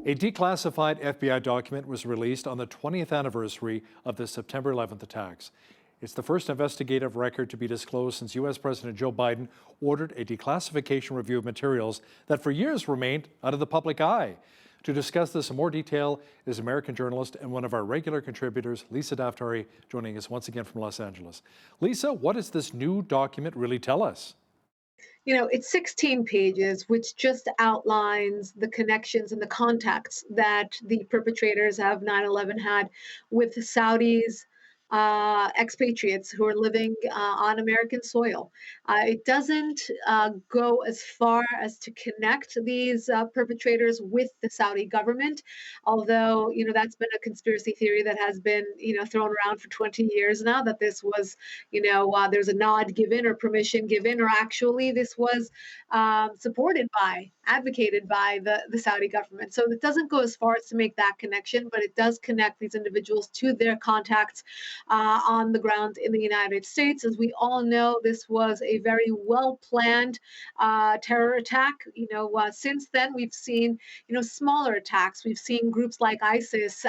A declassified FBI document was released on the 20th anniversary of the September 11th attacks. It's the first investigative record to be disclosed since U.S. President Joe Biden ordered a declassification review of materials that for years remained out of the public eye. To discuss this in more detail is American journalist and one of our regular contributors, Lisa Daftari, joining us once again from Los Angeles. Lisa, what does this new document really tell us? It's 16 pages, which just outlines the connections and the contacts that the perpetrators of 9/11 had with the Saudis, expatriates who are living on American soil. It doesn't go as far as to connect these perpetrators with the Saudi government, although, that's been a conspiracy theory that has been, thrown around for 20 years now that this was, there's a nod given or permission given, or actually this was supported by, advocated by the Saudi government. So it doesn't go as far as to make that connection, but it does connect these individuals to their contacts on the ground in the United States. As we all know, this was a very well planned terror attack. Since then, we've seen, smaller attacks. We've seen groups like ISIS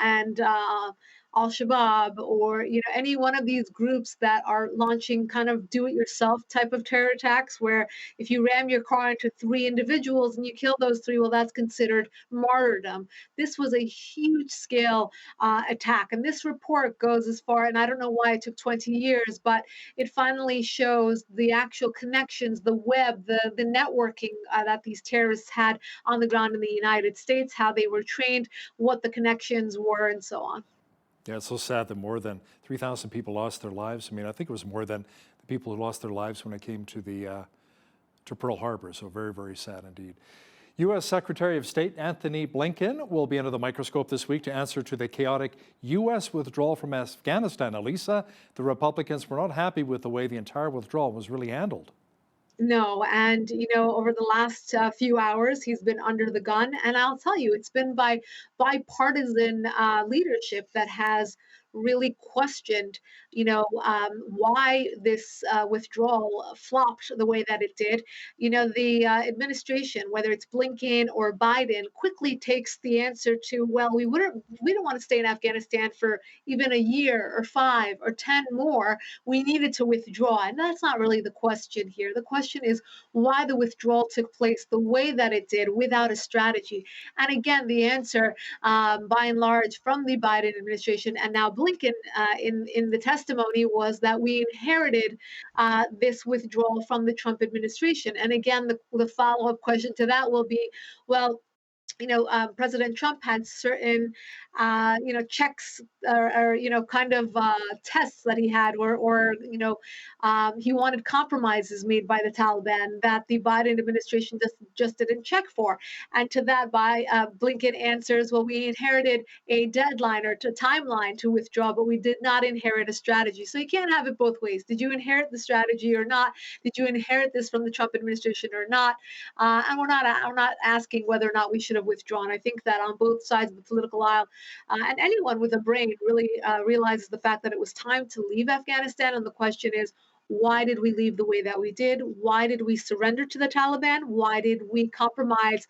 and Al Shabaab, or any one of these groups that are launching kind of do-it-yourself type of terror attacks, where if you ram your car into three individuals and you kill those three, well, that's considered martyrdom. This was a huge scale attack, and this report goes as far, and I don't know why it took 20 years, but it finally shows the actual connections, the web, the networking that these terrorists had on the ground in the United States, how they were trained, what the connections were, and so on. Yeah, it's so sad that more than 3,000 people lost their lives. I mean, I think it was more than the people who lost their lives when it came to to Pearl Harbor. So very, very sad indeed. U.S. Secretary of State Anthony Blinken will be under the microscope this week to answer to the chaotic U.S. withdrawal from Afghanistan. Elisa, the Republicans were not happy with the way the entire withdrawal was really handled. No, and over the last few hours, he's been under the gun, and I'll tell you, it's been by bipartisan leadership that has really questioned, why this withdrawal flopped the way that it did. The administration, whether it's Blinken or Biden, quickly takes the answer to, well, we don't want to stay in Afghanistan for even a year or 5 or 10 more. We needed to withdraw, and that's not really the question here. The question is why the withdrawal took place the way that it did without a strategy. And again, the answer, by and large, from the Biden administration and now Blinken in the testimony was that we inherited this withdrawal from the Trump administration. And again, the follow-up question to that will be, well, President Trump had certain, checks or kind of tests that he had, or he wanted compromises made by the Taliban that the Biden administration just didn't check for. And to that, Blinken answers, well, we inherited a deadline or a timeline to withdraw, but we did not inherit a strategy. So you can't have it both ways. Did you inherit the strategy or not? Did you inherit this from the Trump administration or not? And I'm not asking whether or not we should have withdrawn. I think that on both sides of the political aisle, and anyone with a brain really realizes the fact that it was time to leave Afghanistan. And the question is, why did we leave the way that we did? Why did we surrender to the Taliban? Why did we compromise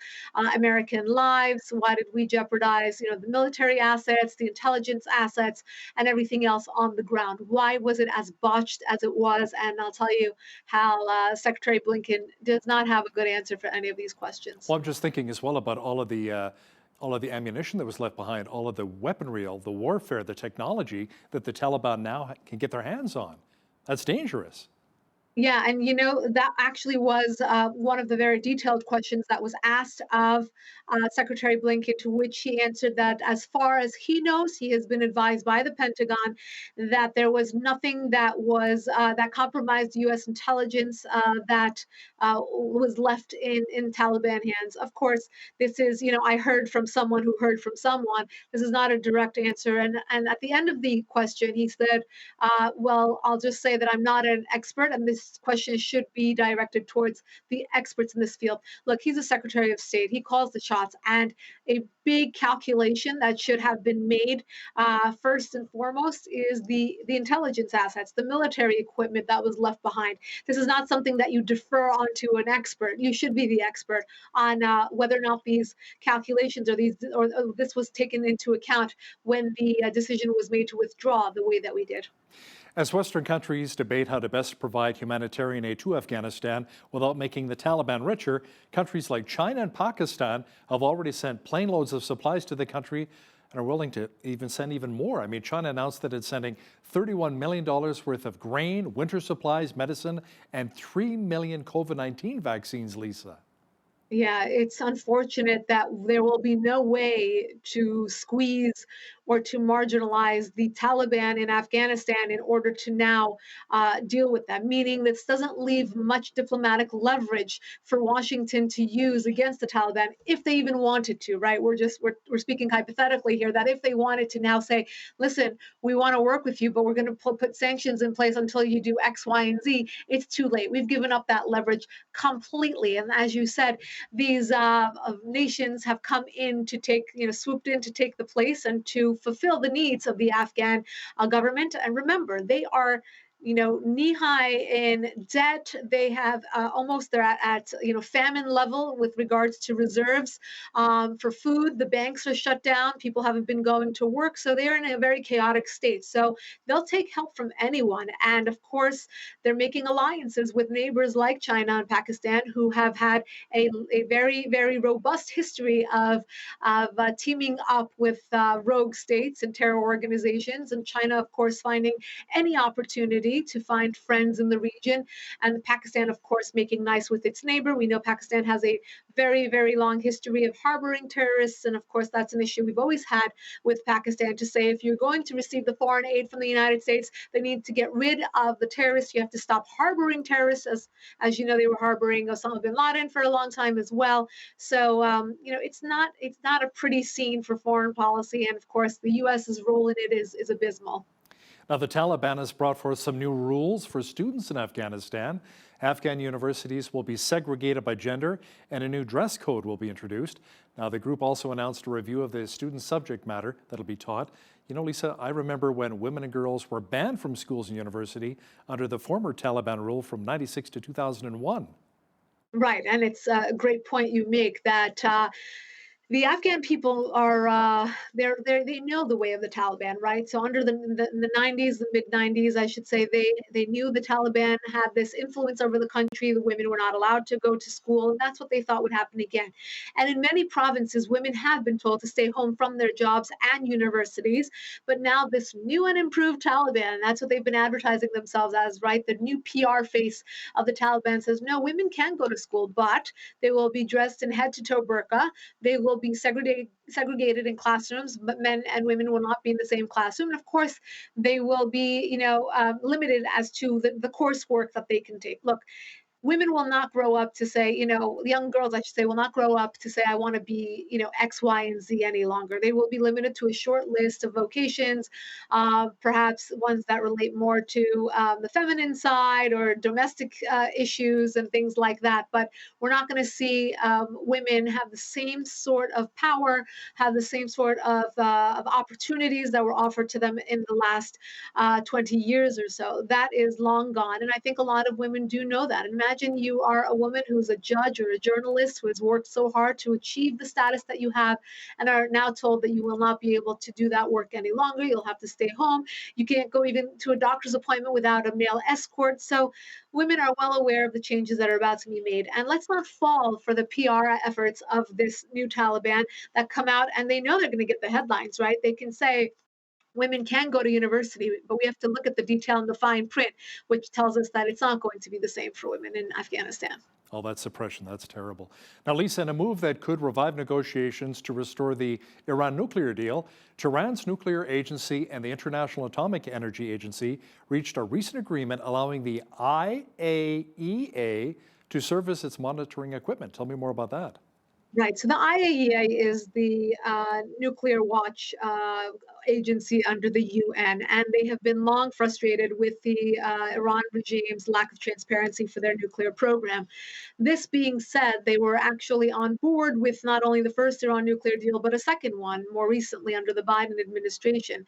American lives? Why did we jeopardize, the military assets, the intelligence assets, and everything else on the ground? Why was it as botched as it was? And I'll tell you how Secretary Blinken does not have a good answer for any of these questions. Well, I'm just thinking as well about all of the ammunition that was left behind, all of the weaponry, all the warfare, the technology that the Taliban now can get their hands on. That's dangerous. Yeah, and that actually was one of the very detailed questions that was asked of Secretary Blinken, to which he answered that, as far as he knows, he has been advised by the Pentagon that there was nothing that was that compromised U.S. intelligence that was left in Taliban hands. Of course, this is, I heard from someone who heard from someone. This is not a direct answer. And at the end of the question, he said, well, I'll just say that I'm not an expert, and this this question should be directed towards the experts in this field. Look, he's a Secretary of State. He calls the shots, and a big calculation that should have been made first and foremost is the intelligence assets, the military equipment that was left behind. This is not something that you defer onto an expert. You should be the expert on whether or not these calculations or this was taken into account when the decision was made to withdraw the way that we did. As Western countries debate how to best provide humanitarian aid to Afghanistan without making the Taliban richer, countries like China and Pakistan have already sent plane loads of supplies to the country and are willing to send even more. I mean, China announced that it's sending $31 million worth of grain, winter supplies, medicine, and 3 million COVID-19 vaccines, Lisa. Yeah, it's unfortunate that there will be no way to squeeze or to marginalize the Taliban in Afghanistan in order to now deal with that. Meaning, this doesn't leave much diplomatic leverage for Washington to use against the Taliban if they even wanted to. Right? We're speaking hypothetically here that if they wanted to now say, listen, we want to work with you, but we're going to put sanctions in place until you do X, Y, and Z. It's too late. We've given up that leverage completely. And as you said, these nations have come in to take, swooped in to take the place and to fulfill the needs of the Afghan government. And remember, they are knee high in debt. They have they're at famine level with regards to reserves for food. The banks are shut down. People haven't been going to work, so they're in a very chaotic state. So they'll take help from anyone, and of course, they're making alliances with neighbors like China and Pakistan, who have had a very very robust history of teaming up with rogue states and terror organizations. And China, of course, finding any opportunity to find friends in the region. And Pakistan, of course, making nice with its neighbor. We know Pakistan has a very, very long history of harboring terrorists. And of course, that's an issue we've always had with Pakistan to say if you're going to receive the foreign aid from the United States, they need to get rid of the terrorists. You have to stop harboring terrorists. As you know, they were harboring Osama bin Laden for a long time as well. So, it's not a pretty scene for foreign policy. And of course, the U.S.'s role in it is abysmal. Now, the Taliban has brought forth some new rules for students in Afghanistan. Afghan universities will be segregated by gender, and a new dress code will be introduced. Now, the group also announced a review of the student subject matter that'll be taught. You know, Lisa, I remember when women and girls were banned from schools and university under the former Taliban rule from '96 to 2001. Right, and it's a great point you make that the Afghan people are they know the way of the Taliban, right? So under the 90s, the mid 90s, I should say, they knew the Taliban had this influence over the country. The women were not allowed to go to school, and that's what they thought would happen again. And in many provinces, women have been told to stay home from their jobs and universities. But now this new and improved Taliban, that's what they've been advertising themselves as, right? The new PR face of the Taliban says, no, women can go to school, but they will be dressed in head to toe burqa. They will be segregated in classrooms, but men and women will not be in the same classroom. And of course, they will be, limited as to the coursework that they can take. Look, women will not grow up to say, young girls, I should say, will not grow up to say, I want to be, X, Y, and Z any longer. They will be limited to a short list of vocations, perhaps ones that relate more to the feminine side or domestic issues and things like that. But we're not going to see women have the same sort of power, have the same sort of opportunities that were offered to them in the last 20 years or so. That is long gone. And I think a lot of women do know that. Imagine you are a woman who's a judge or a journalist who has worked so hard to achieve the status that you have and are now told that you will not be able to do that work any longer. You'll have to stay home. You can't go even to a doctor's appointment without a male escort. So women are well aware of the changes that are about to be made. And let's not fall for the PR efforts of this new Taliban that come out and they know they're going to get the headlines, right? They can say, women can go to university, but we have to look at the detail in the fine print, which tells us that it's not going to be the same for women in Afghanistan. Oh, that's suppression. That's terrible. Now, Lisa, in a move that could revive negotiations to restore the Iran nuclear deal, Tehran's nuclear agency and the International Atomic Energy Agency reached a recent agreement allowing the IAEA to service its monitoring equipment. Tell me more about that. Right. So the IAEA is the nuclear watch agency under the UN, and they have been long frustrated with the Iran regime's lack of transparency for their nuclear program. This being said, they were actually on board with not only the first Iran nuclear deal, but a second one more recently under the Biden administration.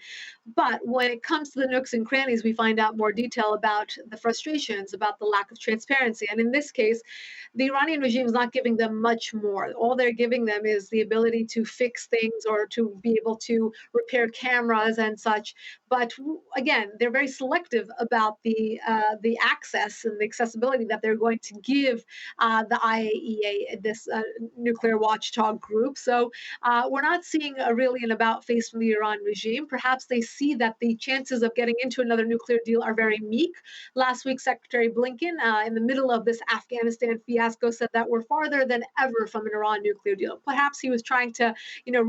But when it comes to the nooks and crannies, we find out more detail about the frustrations, about the lack of transparency. And in this case, the Iranian regime is not giving them much more. All they're giving them is the ability to fix things or to be able to repair cameras and such. But again, they're very selective about the access and the accessibility that they're going to give the IAEA, this nuclear watchdog group. So we're not seeing really an about face from the Iran regime. Perhaps they see that the chances of getting into another nuclear deal are very meek. Last week, Secretary Blinken, in the middle of this Afghanistan fiasco, said that we're farther than ever from an Iran nuclear deal. Perhaps he was trying to,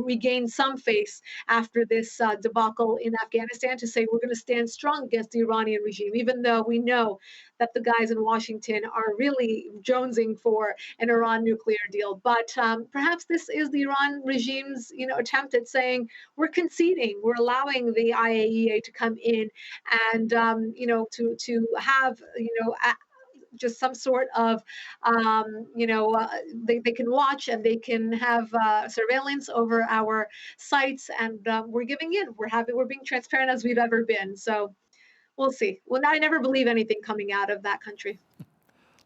regain some face after this debacle in Afghanistan to say we're going to stand strong against the Iranian regime, even though we know that the guys in Washington are really jonesing for an Iran nuclear deal. But perhaps this is the Iran regime's, attempt at saying we're conceding, we're allowing the IAEA to come in and, to have, just some sort of, they can watch and they can have surveillance over our sites, and we're giving in. We're being transparent as we've ever been. So we'll see. Well, I never believe anything coming out of that country.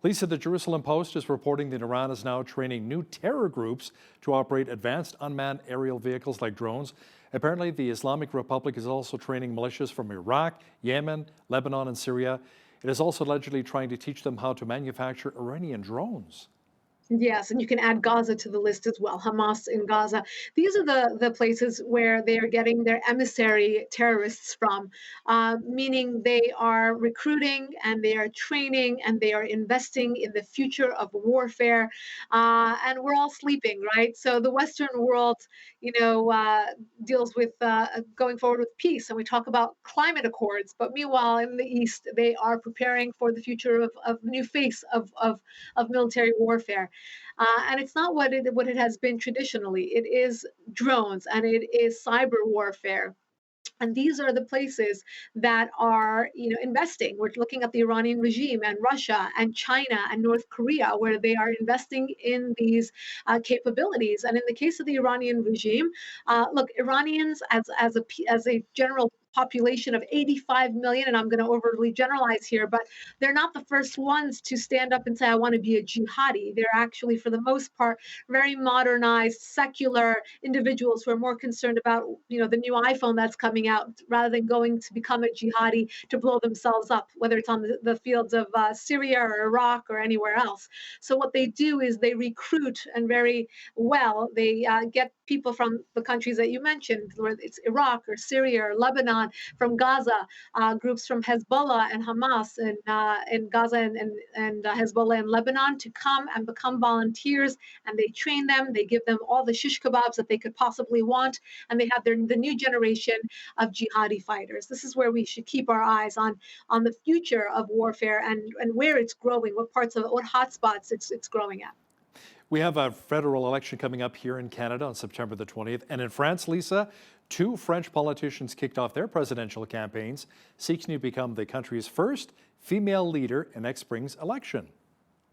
Lisa, the Jerusalem Post is reporting that Iran is now training new terror groups to operate advanced unmanned aerial vehicles like drones. Apparently, the Islamic Republic is also training militias from Iraq, Yemen, Lebanon, and Syria. It is also allegedly trying to teach them how to manufacture Iranian drones. Yes, and you can add Gaza to the list as well, Hamas in Gaza. These are the places where they are getting their emissary terrorists from, meaning they are recruiting and they are training and they are investing in the future of warfare. And we're all sleeping, right? So the Western world, deals with going forward with peace, and we talk about climate accords. But meanwhile, in the East, they are preparing for the future of new face of military warfare. And it's not what it has been traditionally. It is drones and it is cyber warfare. And these are the places that are, investing. We're looking at the Iranian regime and Russia and China and North Korea, where they are investing in these capabilities. And in the case of the Iranian regime, look, Iranians as a general population of 85 million, and I'm going to overly generalize here, but they're not the first ones to stand up and say, I want to be a jihadi. They're actually, for the most part, very modernized, secular individuals who are more concerned about, the new iPhone that's coming out rather than going to become a jihadi to blow themselves up, whether it's on the fields of Syria or Iraq or anywhere else. So what they do is they recruit, and very well, they get people from the countries that you mentioned, whether it's Iraq or Syria or Lebanon, from Gaza, groups from Hezbollah and Hamas in Gaza and Hezbollah in Lebanon, to come and become volunteers, and they train them. They give them all the shish kebabs that they could possibly want, and they have the new generation of jihadi fighters. This is where we should keep our eyes on the future of warfare and where it's growing, what parts of it, what hotspots it's growing at. We have a federal election coming up here in Canada on September the 20th. And in France, Lisa, two French politicians kicked off their presidential campaigns, seeking to become the country's first female leader in next spring's election.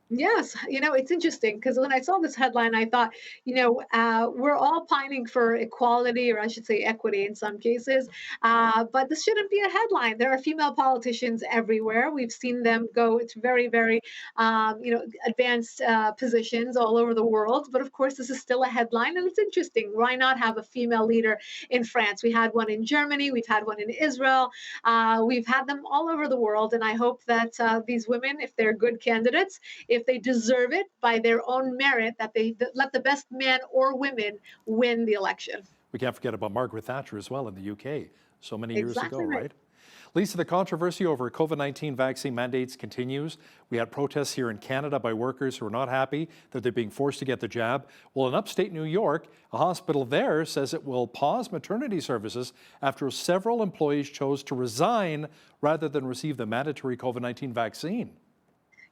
Yes, it's interesting because when I saw this headline, I thought, we're all pining for equality, or I should say equity in some cases, but this shouldn't be a headline. There are female politicians everywhere. We've seen them go to very, very, advanced positions all over the world. But of course, this is still a headline, and it's interesting. Why not have a female leader in France? We had one in Germany. We've had one in Israel. We've had them all over the world, and I hope that these women, if they're good candidates, if they deserve it by their own merit, that they let the best men or women win the election. We can't forget about Margaret Thatcher as well in the UK so many years Exactly ago, right. right? Lisa, the controversy over COVID-19 vaccine mandates continues. We had protests here in Canada by workers who are not happy that they're being forced to get the jab. Well, in upstate New York, a hospital there says it will pause maternity services after several employees chose to resign rather than receive the mandatory COVID-19 vaccine.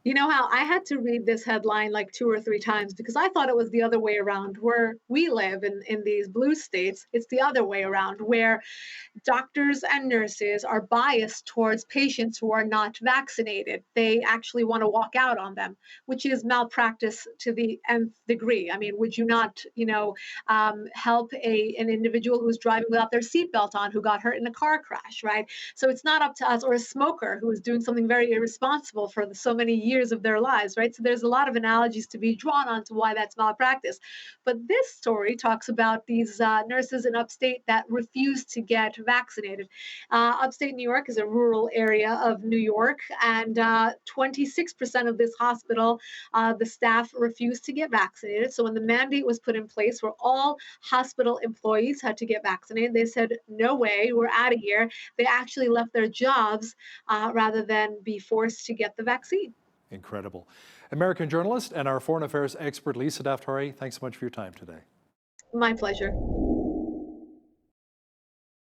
You know how I had to read this headline like 2 or 3 times because I thought it was the other way around. Where we live in these blue states, it's the other way around, where doctors and nurses are biased towards patients who are not vaccinated. They actually want to walk out on them, which is malpractice to the nth degree. I mean, would you not, help an individual who's driving without their seatbelt on, who got hurt in a car crash, right? So it's not up to us, or a smoker who is doing something very irresponsible for so many years of their lives, right? So there's a lot of analogies to be drawn on to why that's malpractice. But this story talks about these nurses in upstate that refuse to get vaccinated. Upstate New York is a rural area of New York, and 26% of this hospital, the staff refused to get vaccinated. So when the mandate was put in place where all hospital employees had to get vaccinated, they said, no way, we're out of here. They actually left their jobs rather than be forced to get the vaccine. Incredible. American journalist and our foreign affairs expert, Lisa Daftari, thanks so much for your time today. My pleasure.